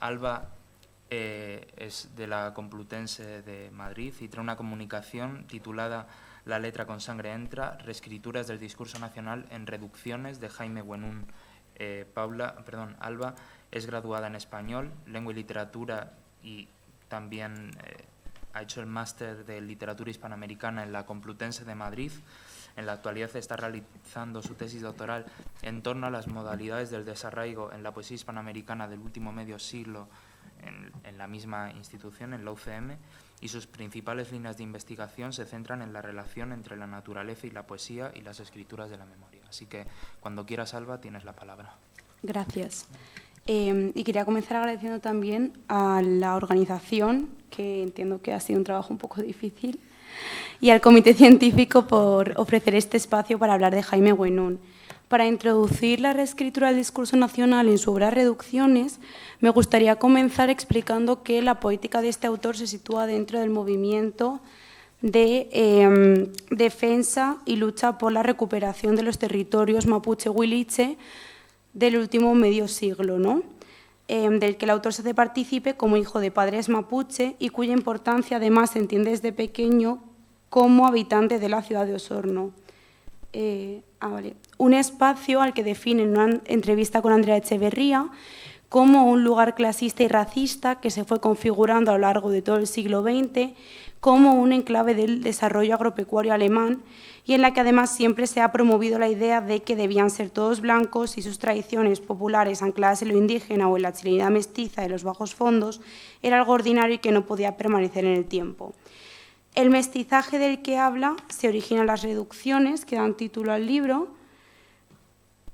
Alba es de la Complutense de Madrid y trae una comunicación titulada La letra con sangre entra, reescrituras del discurso nacional en reducciones de Jaime Buenún. Alba es graduada en español, lengua y literatura y también ha hecho el máster de literatura hispanoamericana en la Complutense de Madrid. En la actualidad está realizando su tesis doctoral en torno a las modalidades del desarraigo en la poesía hispanoamericana del último medio siglo en la misma institución, en la UCM, y sus principales líneas de investigación se centran en la relación entre la naturaleza y la poesía y las escrituras de la memoria. Así que, cuando quieras, Alba, tienes la palabra. Gracias. Y quería comenzar agradeciendo también a la organización, que entiendo que ha sido un trabajo un poco difícil, y al Comité Científico por ofrecer este espacio para hablar de Jaime Buenún. Para introducir la reescritura del discurso nacional en su obra Reducciones, me gustaría comenzar explicando que la poética de este autor se sitúa dentro del movimiento de defensa y lucha por la recuperación de los territorios mapuche-huiliche del último medio siglo, ¿no? Del que el autor se hace partícipe como hijo de padres mapuche y cuya importancia además se entiende desde pequeño como habitante de la ciudad de Osorno. Un espacio al que define en una entrevista con Andrea Echeverría como un lugar clasista y racista que se fue configurando a lo largo de todo el siglo XX como un enclave del desarrollo agropecuario alemán y en la que además siempre se ha promovido la idea de que debían ser todos blancos y sus tradiciones populares ancladas en lo indígena o en la chilenidad mestiza de los bajos fondos era algo ordinario y que no podía permanecer en el tiempo. El mestizaje del que habla se origina en las reducciones que dan título al libro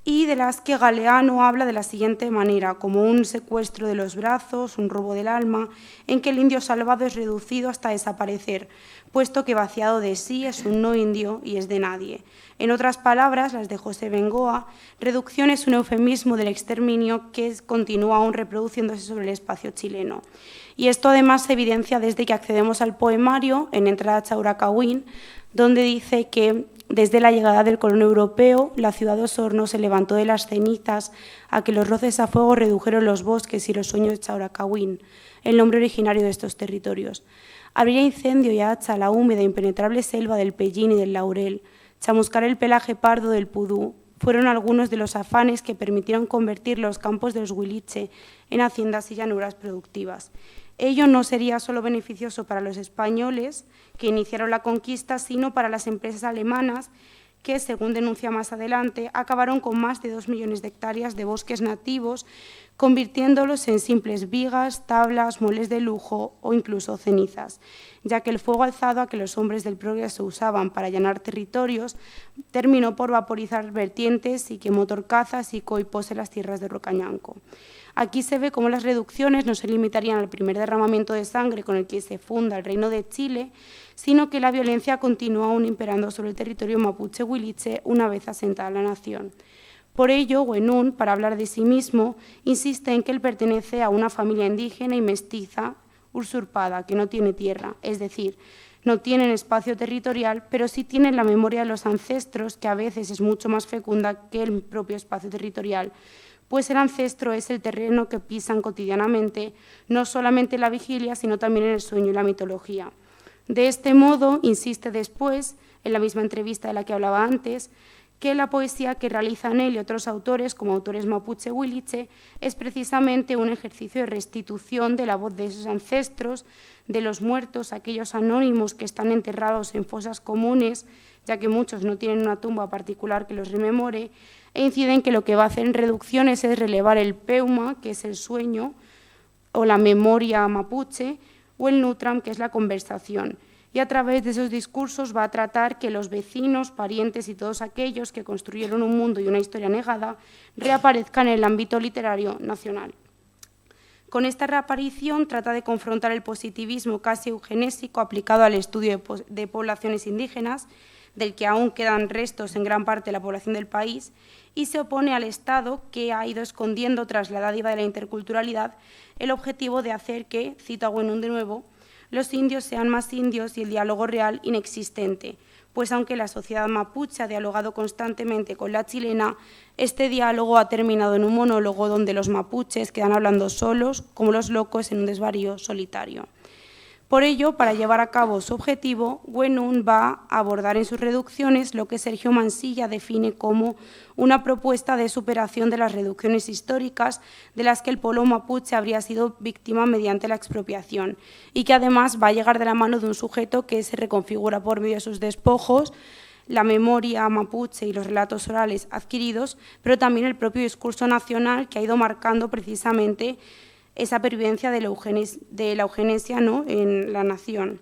y de las que Galeano habla de la siguiente manera, como un secuestro de los brazos, un robo del alma, en que el indio salvado es reducido hasta desaparecer, puesto que vaciado de sí es un no indio y es de nadie. En otras palabras, las de José Bengoa, reducción es un eufemismo del exterminio que continúa aún reproduciéndose sobre el espacio chileno. Y esto además se evidencia desde que accedemos al poemario, en Entrada a Chauracahuín, donde dice que desde la llegada del colono europeo, la ciudad de Osorno se levantó de las cenizas a que los roces a fuego redujeron los bosques y los sueños de Chauracahuín, el nombre originario de estos territorios. Habría incendio y hacha la húmeda e impenetrable selva del Pellín y del Laurel, chamuscar el pelaje pardo del Pudú, fueron algunos de los afanes que permitieron convertir los campos de los huiliche en haciendas y llanuras productivas. Ello no sería solo beneficioso para los españoles que iniciaron la conquista, sino para las empresas alemanas que, según denuncia más adelante, acabaron con más de 2 millones de hectáreas de bosques nativos, convirtiéndolos en simples vigas, tablas, muebles de lujo o incluso cenizas, ya que el fuego alzado a que los hombres del progreso usaban para allanar territorios terminó por vaporizar vertientes y quemó torcazas y coipos en las tierras de Rocañanco. Aquí se ve cómo las reducciones no se limitarían al primer derramamiento de sangre con el que se funda el Reino de Chile, sino que la violencia continúa aún imperando sobre el territorio mapuche-huiliche una vez asentada la nación. Por ello, Buenún, para hablar de sí mismo, insiste en que él pertenece a una familia indígena y mestiza usurpada, que no tiene tierra, es decir, no tienen espacio territorial, pero sí tienen la memoria de los ancestros, que a veces es mucho más fecunda que el propio espacio territorial, pues el ancestro es el terreno que pisan cotidianamente, no solamente en la vigilia, sino también en el sueño y la mitología. De este modo, insiste después, en la misma entrevista de la que hablaba antes, que la poesía que realizan él y otros autores, como autores mapuche-huiliche, es precisamente un ejercicio de restitución de la voz de esos ancestros, de los muertos, aquellos anónimos que están enterrados en fosas comunes, ya que muchos no tienen una tumba particular que los rememore, e incide en que lo que va a hacer en reducciones es relevar el peuma, que es el sueño, o la memoria mapuche, o el nutram, que es la conversación. Y a través de esos discursos va a tratar que los vecinos, parientes y todos aquellos que construyeron un mundo y una historia negada reaparezcan en el ámbito literario nacional. Con esta reaparición trata de confrontar el positivismo casi eugenésico aplicado al estudio de poblaciones indígenas, del que aún quedan restos en gran parte de la población del país, y se opone al Estado, que ha ido escondiendo tras la dádiva de la interculturalidad el objetivo de hacer que, cito a Buenún de nuevo, los indios sean más indios y el diálogo real inexistente, pues aunque la sociedad mapuche ha dialogado constantemente con la chilena, este diálogo ha terminado en un monólogo donde los mapuches quedan hablando solos, como los locos en un desvarío solitario. Por ello, para llevar a cabo su objetivo, Güenún va a abordar en sus reducciones lo que Sergio Mansilla define como una propuesta de superación de las reducciones históricas de las que el pueblo mapuche habría sido víctima mediante la expropiación y que además va a llegar de la mano de un sujeto que se reconfigura por medio de sus despojos, la memoria mapuche y los relatos orales adquiridos, pero también el propio discurso nacional que ha ido marcando precisamente esa pervivencia de la eugenesia, ¿no?, en la nación.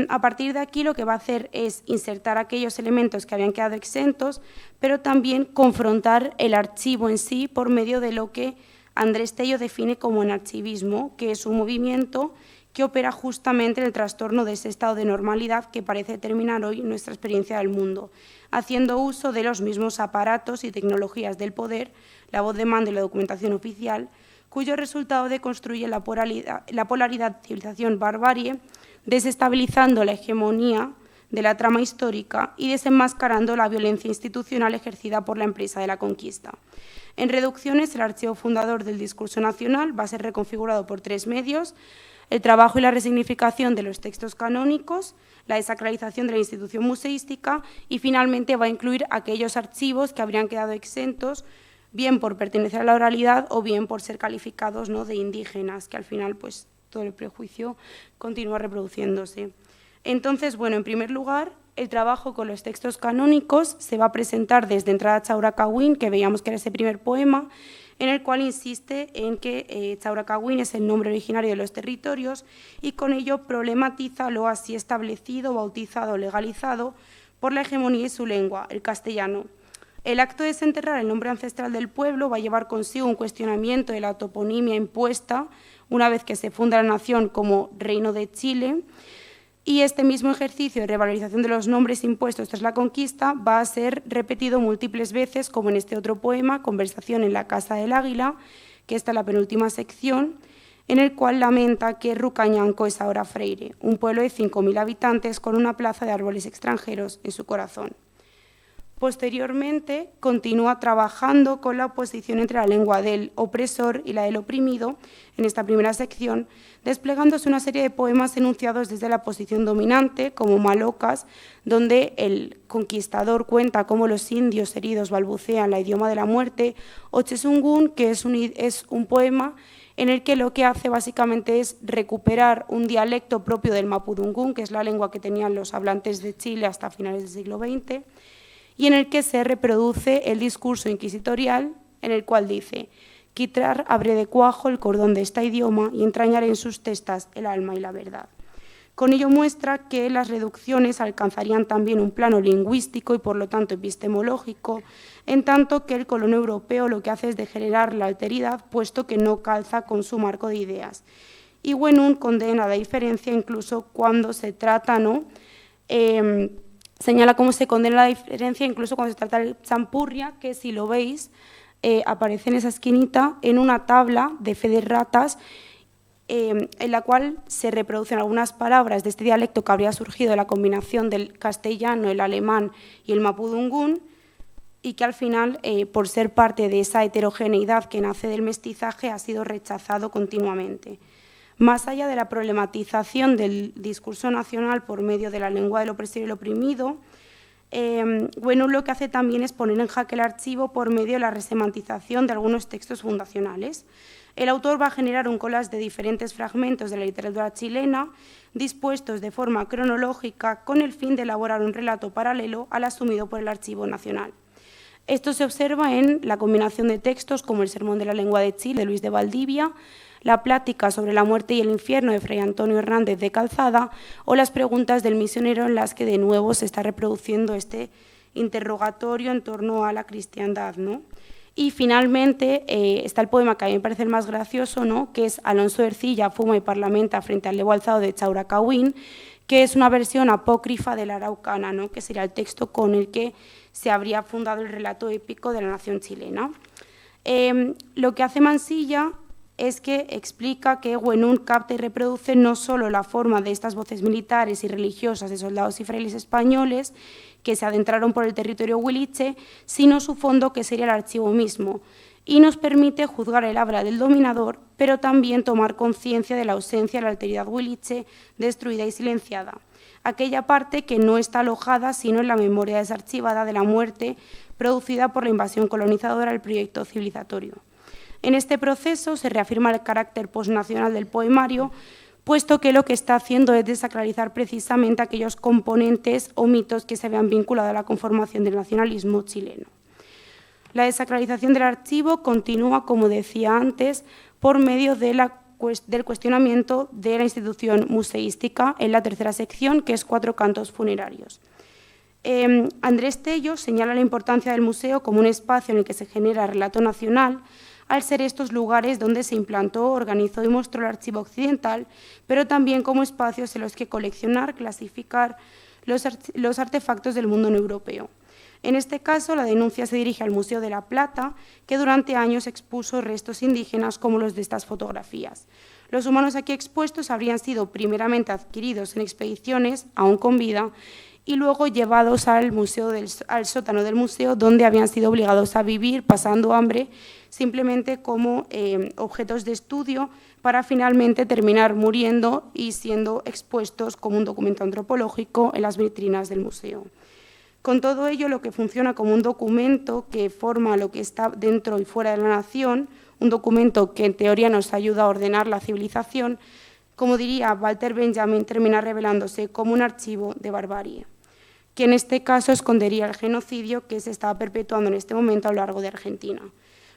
A partir de aquí lo que va a hacer es insertar aquellos elementos que habían quedado exentos, pero también confrontar el archivo en sí por medio de lo que Andrés Tello define como enarchivismo, que es un movimiento que opera justamente en el trastorno de ese estado de normalidad que parece determinar hoy nuestra experiencia del mundo, haciendo uso de los mismos aparatos y tecnologías del poder, la voz de mando y la documentación oficial, cuyo resultado deconstruye la polaridad civilización-barbarie, desestabilizando la hegemonía de la trama histórica y desenmascarando la violencia institucional ejercida por la empresa de la conquista. En reducciones, el archivo fundador del discurso nacional va a ser reconfigurado por 3 medios: el trabajo y la resignificación de los textos canónicos, la desacralización de la institución museística y, finalmente, va a incluir aquellos archivos que habrían quedado exentos, bien por pertenecer a la oralidad o bien por ser calificados, ¿no?, de indígenas, que al final pues, todo el prejuicio continúa reproduciéndose. Entonces, bueno, en primer lugar, el trabajo con los textos canónicos se va a presentar desde Entrada Chauracawin, que veíamos que era ese primer poema, en el cual insiste en que Chauracawin es el nombre originario de los territorios y con ello problematiza lo así establecido, bautizado, legalizado por la hegemonía y su lengua, el castellano. El acto de desenterrar el nombre ancestral del pueblo va a llevar consigo un cuestionamiento de la toponimia impuesta una vez que se funda la nación como Reino de Chile, y este mismo ejercicio de revalorización de los nombres impuestos tras la conquista va a ser repetido múltiples veces, como en este otro poema, Conversación en la Casa del Águila, que está en la penúltima sección, en el cual lamenta que Rucañanco es ahora Freire, un pueblo de 5.000 habitantes con una plaza de árboles extranjeros en su corazón. Posteriormente, continúa trabajando con la oposición entre la lengua del opresor y la del oprimido, en esta primera sección, desplegándose una serie de poemas enunciados desde la posición dominante, como Malocas, donde el conquistador cuenta cómo los indios heridos balbucean la idioma de la muerte, o Chesungun, que es un poema en el que lo que hace básicamente es recuperar un dialecto propio del mapudungún, que es la lengua que tenían los hablantes de Chile hasta finales del siglo XX, y en el que se reproduce el discurso inquisitorial, en el cual dice: «Quitar abre de cuajo el cordón de este idioma y entrañar en sus testas el alma y la verdad». Con ello muestra que las reducciones alcanzarían también un plano lingüístico y, por lo tanto, epistemológico, en tanto que el colono europeo lo que hace es degenerar la alteridad, puesto que no calza con su marco de ideas. Y Güenún condena la diferencia incluso cuando se trata, ¿no?, señala cómo se condena la diferencia incluso cuando se trata del champurria, que si lo veis aparece en esa esquinita en una tabla de fe de ratas en la cual se reproducen algunas palabras de este dialecto que habría surgido de la combinación del castellano, el alemán y el mapudungún, y que al final, por ser parte de esa heterogeneidad que nace del mestizaje, ha sido rechazado continuamente. Más allá de la problematización del discurso nacional por medio de la lengua del opresor y el oprimido, Güenún lo que hace también es poner en jaque el archivo por medio de la resemantización de algunos textos fundacionales. El autor va a generar un collage de diferentes fragmentos de la literatura chilena, dispuestos de forma cronológica con el fin de elaborar un relato paralelo al asumido por el Archivo Nacional. Esto se observa en la combinación de textos como el Sermón de la Lengua de Chile de Luis de Valdivia, la Plática sobre la muerte y el infierno de Fray Antonio Hernández de Calzada o las preguntas del misionero, en las que de nuevo se está reproduciendo este interrogatorio en torno a la cristiandad, ¿no? Y finalmente está el poema que a mí me parece el más gracioso, ¿no?, que es Alonso Ercilla fuma y parlamenta frente al levo alzado de Chauracawin, que es una versión apócrifa de la Araucana, ¿no?, que sería el texto con el que se habría fundado el relato épico de la nación chilena. Lo que hace Mansilla es que explica que Güenún capta y reproduce no solo la forma de estas voces militares y religiosas de soldados y frailes españoles que se adentraron por el territorio huiliche, sino su fondo, que sería el archivo mismo, y nos permite juzgar el habla del dominador, pero también tomar conciencia de la ausencia de la alteridad huiliche destruida y silenciada, aquella parte que no está alojada sino en la memoria desarchivada de la muerte producida por la invasión colonizadora del proyecto civilizatorio. En este proceso se reafirma el carácter posnacional del poemario, puesto que lo que está haciendo es desacralizar precisamente aquellos componentes o mitos que se habían vinculado a la conformación del nacionalismo chileno. La desacralización del archivo continúa, como decía antes, por medio del cuestionamiento de la institución museística en la tercera sección, que es 4 cantos funerarios. Andrés Tello señala la importancia del museo como un espacio en el que se genera relato nacional, al ser estos lugares donde se implantó, organizó y mostró el archivo occidental, pero también como espacios en los que coleccionar, clasificar los artefactos del mundo no europeo. En este caso, la denuncia se dirige al Museo de La Plata, que durante años expuso restos indígenas como los de estas fotografías. Los humanos aquí expuestos habrían sido primeramente adquiridos en expediciones, aún con vida, y luego llevados al sótano del museo, donde habían sido obligados a vivir pasando hambre, simplemente como objetos de estudio, para finalmente terminar muriendo y siendo expuestos como un documento antropológico en las vitrinas del museo. Con todo ello, lo que funciona como un documento que forma lo que está dentro y fuera de la nación, un documento que en teoría nos ayuda a ordenar la civilización, como diría Walter Benjamin, termina revelándose como un archivo de barbarie, que en este caso escondería el genocidio que se está perpetuando en este momento a lo largo de Argentina.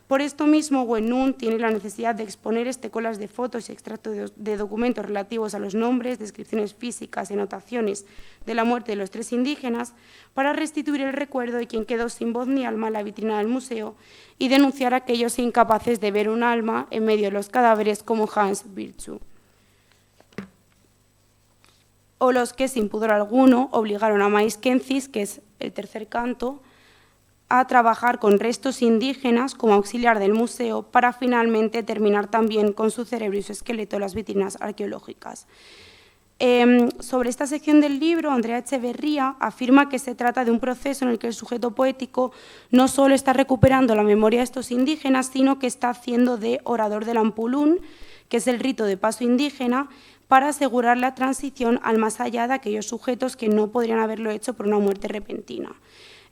Por esto mismo, Güenún tiene la necesidad de exponer estecolas de fotos y extractos de documentos relativos a los nombres, descripciones físicas y anotaciones de la muerte de los 3 indígenas para restituir el recuerdo de quien quedó sin voz ni alma en la vitrina del museo y denunciar a aquellos incapaces de ver un alma en medio de los cadáveres como Hans Virchow, o los que, sin pudor alguno, obligaron a Maiskencis, que es el tercer canto, a trabajar con restos indígenas como auxiliar del museo para finalmente terminar también con su cerebro y su esqueleto en las vitrinas arqueológicas. Sobre esta sección del libro, Andrea Echeverría afirma que se trata de un proceso en el que el sujeto poético no solo está recuperando la memoria de estos indígenas, sino que está haciendo de orador del ampulún, que es el rito de paso indígena, para asegurar la transición al más allá de aquellos sujetos que no podrían haberlo hecho por una muerte repentina.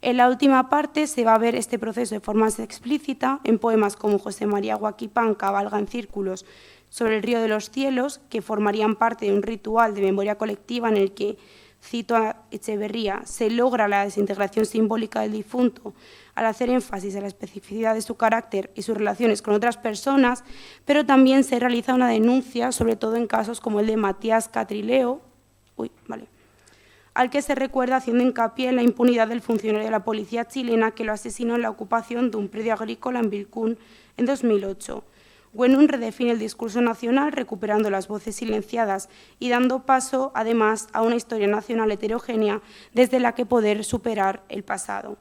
En la última parte se va a ver este proceso de forma más explícita en poemas como José María Huaquipán cabalga en círculos sobre el río de los cielos, que formarían parte de un ritual de memoria colectiva en el que, cito a Echeverría, se logra la desintegración simbólica del difunto al hacer énfasis en la especificidad de su carácter y sus relaciones con otras personas, pero también se realiza una denuncia, sobre todo en casos como el de Matías Catrileo, al que se recuerda haciendo hincapié en la impunidad del funcionario de la policía chilena que lo asesinó en la ocupación de un predio agrícola en Vilcún en 2008. Güenún redefine el discurso nacional recuperando las voces silenciadas y dando paso, además, a una historia nacional heterogénea desde la que poder superar el pasado.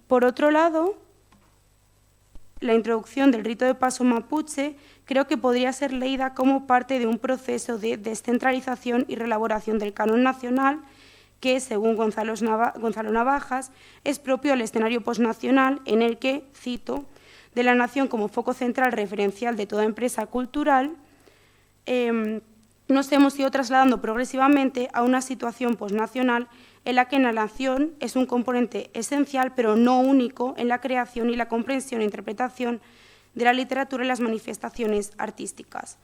Por otro lado, la introducción del rito de paso mapuche creo que podría ser leída como parte de un proceso de descentralización y reelaboración del canon nacional que, según Gonzalo Navajas, es propio al escenario posnacional en el que, cito, de la nación como foco central referencial de toda empresa cultural, nos hemos ido trasladando progresivamente a una situación posnacional en la que la nación es un componente esencial, pero no único, en la creación y la comprensión e interpretación de la literatura y las manifestaciones artísticas.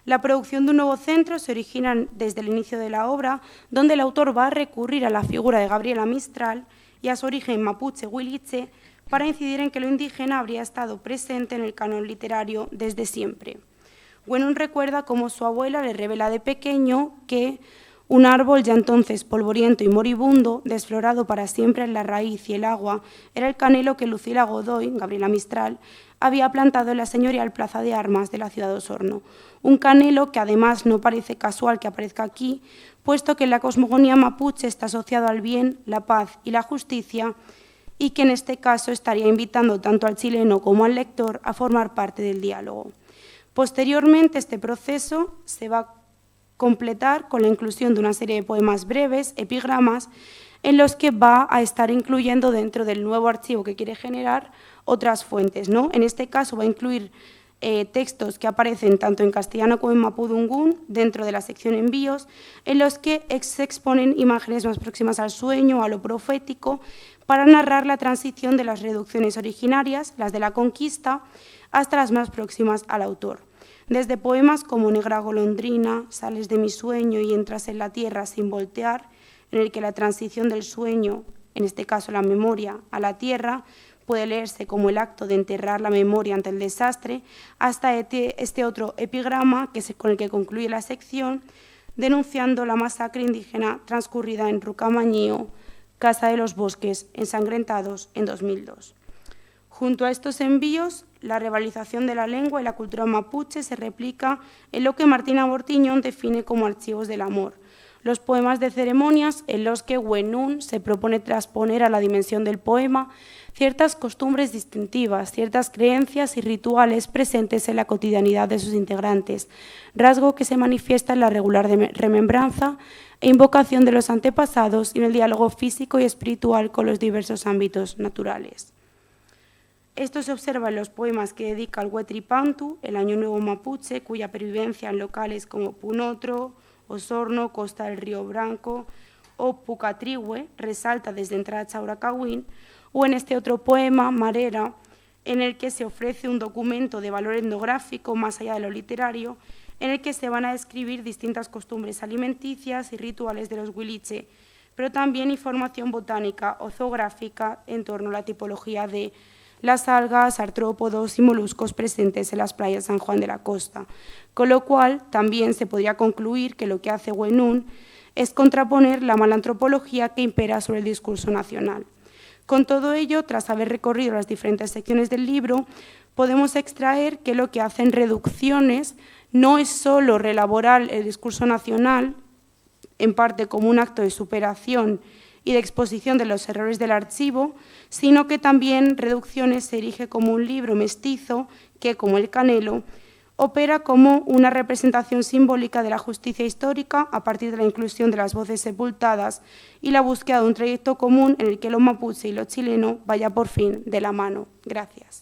La producción de un nuevo centro se origina desde el inicio de la obra, donde el autor va a recurrir a la figura de Gabriela Mistral y a su origen mapuche-huiliche para incidir en que lo indígena habría estado presente en el canon literario desde siempre. Güenún recuerda cómo su abuela le revela de pequeño que un árbol ya entonces polvoriento y moribundo, desflorado para siempre en la raíz y el agua, era el canelo que Lucila Godoy, Gabriela Mistral, había plantado en la señorial plaza de armas de la ciudad de Osorno. Un canelo que además no parece casual que aparezca aquí, puesto que en la cosmogonía mapuche está asociado al bien, la paz y la justicia, y que en este caso estaría invitando tanto al chileno como al lector a formar parte del diálogo. Posteriormente, este proceso se va a completar con la inclusión de una serie de poemas breves, epigramas, en los que va a estar incluyendo dentro del nuevo archivo que quiere generar otras fuentes, ¿no? En este caso va a incluir textos que aparecen tanto en castellano como en mapudungún dentro de la sección envíos, en los que se exponen imágenes más próximas al sueño, a lo profético, para narrar la transición de las reducciones originarias, las de la conquista, hasta las más próximas al autor. Desde poemas como Negra golondrina, Sales de mi sueño y entras en la tierra sin voltear, en el que la transición del sueño, en este caso la memoria, a la tierra, puede leerse como el acto de enterrar la memoria ante el desastre, hasta este otro epigrama con el que concluye la sección, denunciando la masacre indígena transcurrida en Rucamañío, Casa de los Bosques, ensangrentados en 2002. Junto a estos envíos, la revalorización de la lengua y la cultura mapuche se replica en lo que Martina Bortiñón define como archivos del amor, los poemas de ceremonias en los que Huenún se propone transponer a la dimensión del poema ciertas costumbres distintivas, ciertas creencias y rituales presentes en la cotidianidad de sus integrantes, rasgo que se manifiesta en la regular remembranza e invocación de los antepasados y en el diálogo físico y espiritual con los diversos ámbitos naturales. Esto se observa en los poemas que dedica al Huetripantu, el Año Nuevo Mapuche, cuya pervivencia en locales como Punotro, Osorno, Costa del Río Branco o Pucatrihue resalta desde entrada a Chauracahuín, o en este otro poema, Marera, en el que se ofrece un documento de valor etnográfico más allá de lo literario, en el que se van a describir distintas costumbres alimenticias y rituales de los huiliche, pero también información botánica o zoográfica en torno a la tipología de las algas, artrópodos y moluscos presentes en las playas de San Juan de la Costa, con lo cual también se podría concluir que lo que hace Huenún es contraponer la mala antropología que impera sobre el discurso nacional. Con todo ello, tras haber recorrido las diferentes secciones del libro, podemos extraer que lo que hacen reducciones no es solo reelaborar el discurso nacional, en parte como un acto de superación y de exposición de los errores del archivo, sino que también Reducciones se erige como un libro mestizo que, como el Canelo, opera como una representación simbólica de la justicia histórica a partir de la inclusión de las voces sepultadas y la búsqueda de un trayecto común en el que lo mapuche y lo chileno vaya por fin de la mano. Gracias.